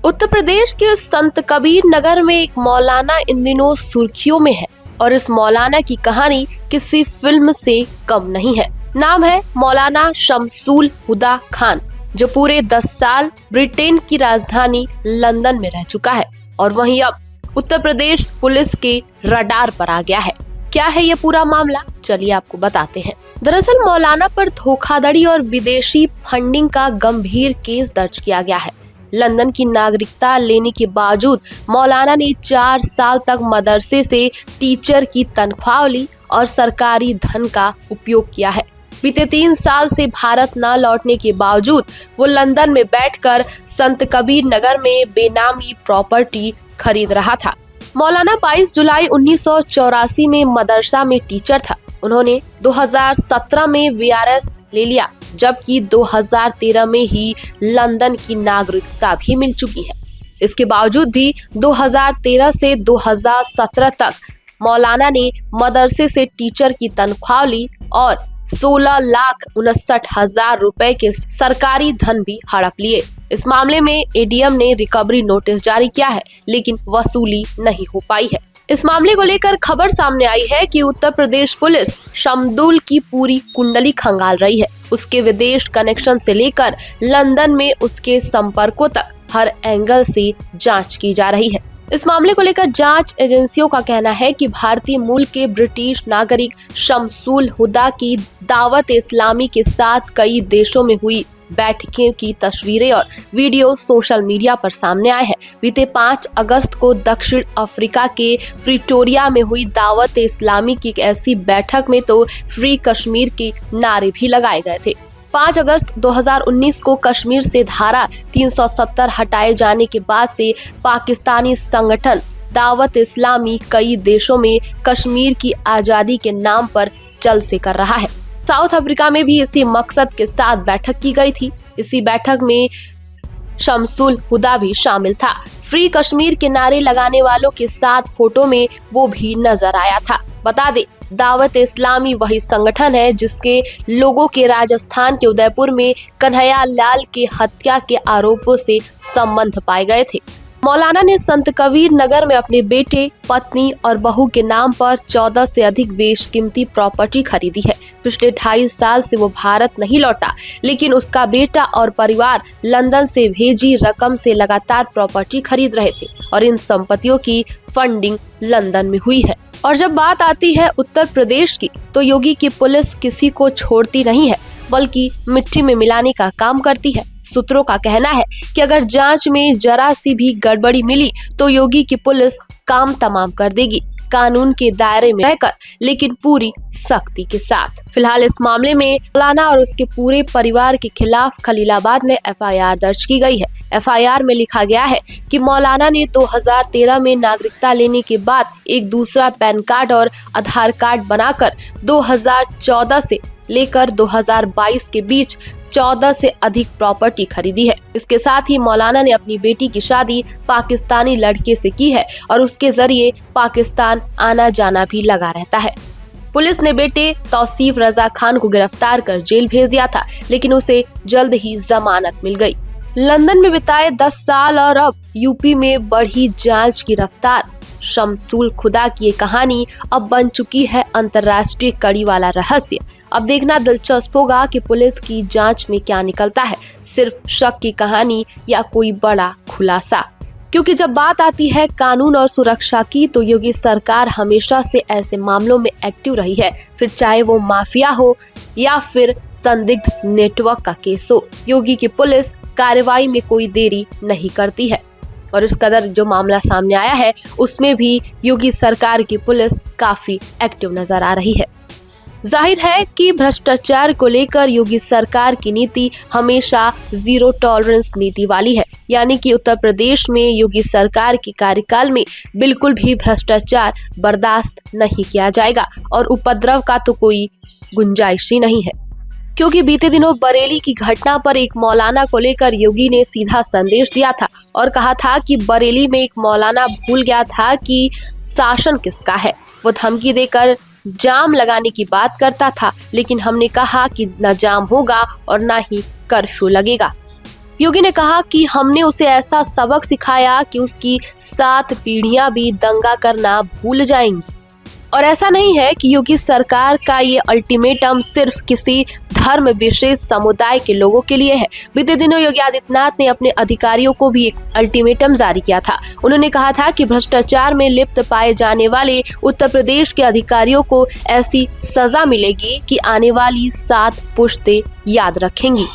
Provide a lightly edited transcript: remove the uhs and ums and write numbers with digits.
उत्तर प्रदेश के संत कबीर नगर में एक मौलाना इन दिनों सुर्खियों में है और इस मौलाना की कहानी किसी फिल्म से कम नहीं है। नाम है मौलाना शमसूल हुदा खान, जो पूरे 10 साल ब्रिटेन की राजधानी लंदन में रह चुका है और वहीं अब उत्तर प्रदेश पुलिस के रडार पर आ गया है। क्या है ये पूरा मामला, चलिए आपको बताते हैं। दरअसल मौलाना पर धोखाधड़ी और विदेशी फंडिंग का गंभीर केस दर्ज किया गया है। लंदन की नागरिकता लेने के बावजूद मौलाना ने 4 साल तक मदरसे से टीचर की तनख्वाह ली और सरकारी धन का उपयोग किया है। बीते 3 साल से भारत न लौटने के बावजूद वो लंदन में बैठकर संत कबीर नगर में बेनामी प्रॉपर्टी खरीद रहा था। मौलाना 22 जुलाई 1984 में मदरसा में टीचर था। उन्होंने 2017 में वीआरएस ले लिया, जबकि 2013 में ही लंदन की नागरिकता भी मिल चुकी है। इसके बावजूद भी 2013 से 2017 तक मौलाना ने मदरसे से टीचर की तनख्वाह ली और 16,59,000 रुपए के सरकारी धन भी हड़प लिए। इस मामले में एडीएम ने रिकवरी नोटिस जारी किया है, लेकिन वसूली नहीं हो पाई है। इस मामले को लेकर खबर सामने आई है कि उत्तर प्रदेश पुलिस शमसूल की पूरी कुंडली खंगाल रही है। उसके विदेश कनेक्शन से लेकर लंदन में उसके संपर्कों तक हर एंगल से जांच की जा रही है। इस मामले को लेकर जांच एजेंसियों का कहना है कि भारतीय मूल के ब्रिटिश नागरिक शमसूल हुदा की दावत इस्लामी के साथ कई देशों में हुई बैठकों की तस्वीरें और वीडियो सोशल मीडिया पर सामने आए हैं। बीते 5 अगस्त को दक्षिण अफ्रीका के प्रिटोरिया में हुई दावत इस्लामी की एक ऐसी बैठक में तो फ्री कश्मीर के नारे भी लगाए गए थे। 5 अगस्त 2019 को कश्मीर से धारा 370 हटाए जाने के बाद से पाकिस्तानी संगठन दावत इस्लामी कई देशों में कश्मीर की आजादी के नाम पर जलसे कर रहा है। साउथ अफ्रीका में भी इसी मकसद के साथ बैठक की गई थी। इसी बैठक में शमसूल हुदा भी शामिल था। फ्री कश्मीर के नारे लगाने वालों के साथ फोटो में वो भी नजर आया था। बता दे, दावत इस्लामी वही संगठन है जिसके लोगों के राजस्थान के उदयपुर में कन्हैया लाल के हत्या के आरोपों से संबंध पाए गए थे। मौलाना ने संत कबीर नगर में अपने बेटे, पत्नी और बहू के नाम पर 14 से अधिक बेशकीमती प्रॉपर्टी खरीदी है। पिछले 2.5 साल से वो भारत नहीं लौटा, लेकिन उसका बेटा और परिवार लंदन से भेजी रकम से लगातार प्रॉपर्टी खरीद रहे थे और इन संपत्तियों की फंडिंग लंदन में हुई है। और जब बात आती है उत्तर प्रदेश की, तो योगी की पुलिस किसी को छोड़ती नहीं है, बल्कि मिट्टी में मिलाने का काम करती है। सूत्रों का कहना है कि अगर जांच में जरा सी भी गड़बड़ी मिली तो योगी की पुलिस काम तमाम कर देगी, कानून के दायरे में रहकर, लेकिन पूरी सख्ती के साथ। फिलहाल इस मामले में मौलाना और उसके पूरे परिवार के खिलाफ खलीलाबाद में एफआईआर दर्ज की गई है। एफआईआर में लिखा गया है कि मौलाना ने 2013 में नागरिकता लेने के बाद एक दूसरा पैन कार्ड और आधार कार्ड बनाकर 2014 से लेकर 2022 के बीच 14 से अधिक प्रॉपर्टी खरीदी है। इसके साथ ही मौलाना ने अपनी बेटी की शादी पाकिस्तानी लड़के से की है और उसके जरिए पाकिस्तान आना जाना भी लगा रहता है। पुलिस ने बेटे तौसीफ रजा खान को गिरफ्तार कर जेल भेज दिया था, लेकिन उसे जल्द ही जमानत मिल गई। लंदन में बिताए 10 साल और अब यूपी में बढ़ी जांच की रफ्तार। शमसूल हुदा की ये कहानी अब बन चुकी है अंतर्राष्ट्रीय कड़ी वाला रहस्य। अब देखना दिलचस्प होगा कि पुलिस की जांच में क्या निकलता है, सिर्फ शक की कहानी या कोई बड़ा खुलासा। क्योंकि जब बात आती है कानून और सुरक्षा की, तो योगी सरकार हमेशा से ऐसे मामलों में एक्टिव रही है, फिर चाहे वो माफिया हो या फिर संदिग्ध नेटवर्क का केस हो। योगी की पुलिस कार्रवाई में कोई देरी नहीं करती है और इस कदर जो मामला सामने आया है, उसमें भी योगी सरकार की पुलिस काफी एक्टिव नजर आ रही है। जाहिर है कि भ्रष्टाचार को लेकर योगी सरकार की नीति हमेशा जीरो टॉलरेंस नीति वाली है, यानी कि उत्तर प्रदेश में योगी सरकार के कार्यकाल में बिल्कुल भी भ्रष्टाचार बर्दाश्त नहीं किया जाएगा और उपद्रव का तो कोई गुंजाइश ही नहीं है। क्योंकि बीते दिनों बरेली की घटना पर एक मौलाना को लेकर योगी ने सीधा संदेश दिया था और कहा था कि बरेली में एक मौलाना भूल गया था कि शासन किसका है। वो धमकी देकर जाम लगाने की बात करता था, लेकिन हमने कहा कि न जाम होगा और न ही कर्फ्यू लगेगा। योगी ने कहा कि हमने उसे ऐसा सबक सिखाया कि उसकी 7 पीढ़ियां भी दंगा करना भूल जाएंगी। और ऐसा नहीं है कि योगी सरकार का ये अल्टीमेटम सिर्फ किसी धर्म विशेष समुदाय के लोगों के लिए है। बीते दिनों योगी आदित्यनाथ ने अपने अधिकारियों को भी एक अल्टीमेटम जारी किया था। उन्होंने कहा था कि भ्रष्टाचार में लिप्त पाए जाने वाले उत्तर प्रदेश के अधिकारियों को ऐसी सजा मिलेगी कि आने वाली 7 पुश्तें याद रखेंगी।